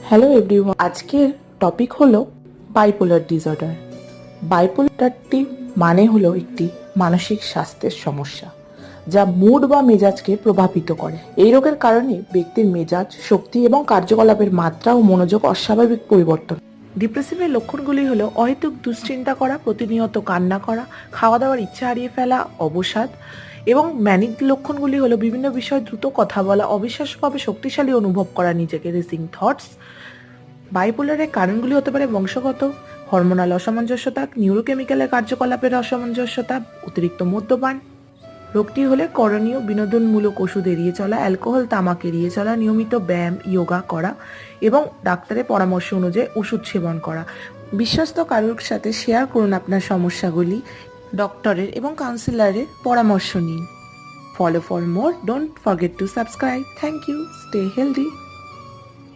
Hello everyone, আজকের topic হলো bipolar disorder. বাইপোলারটি মানে হলো একটি মানসিক স্বাস্থ্যের সমস্যা যা মুড বা মেজাজকে প্রভাবিত করে। এই রোগের কারণে ব্যক্তির মেজাজ, শক্তি এবং কার্যকলাপের মাত্রা ও মনোযোগ অস্বাভাবিক পরিবর্তন। ডিপ্রেসিভের লক্ষণগুলি হলো অহেতুক দুশ্চিন্তা করা, প্রতিনিয়ত কান্না করা, খাওয়া দাওয়ার ইচ্ছা হারিয়ে ফেলা, অবসাদ। এবং ম্যানিক লক্ষণগুলি হলো বিভিন্ন বিষয়ে দ্রুত কথা বলা, অবিশ্বাস্যভাবে শক্তিশালী অনুভব করা নিজেকে, রেসিং থটস। বাইপোলারের কারণগুলি হতে পারে বংশগত, হরমোনাল অসামঞ্জস্যতা, নিউরোকেমিক্যালের কার্যকলাপের অসামঞ্জস্যতা, অতিরিক্ত মদ্যপান। রোগটি হলে করণীয় বিনোদনমূলক ওষুধ এড়িয়ে চলা, অ্যালকোহল তামাক এড়িয়ে চলা, নিয়মিত ব্যায়াম, যোগা করা এবং ডাক্তারের পরামর্শ অনুযায়ী ওষুধ সেবন করা। বিশ্বস্ত কারোর সাথে শেয়ার করুন আপনার সমস্যাগুলি, ডক্টরের এবং কাউন্সিলরের পরামর্শ নিন। Follow for more, don't forget to subscribe. Thank you, stay healthy.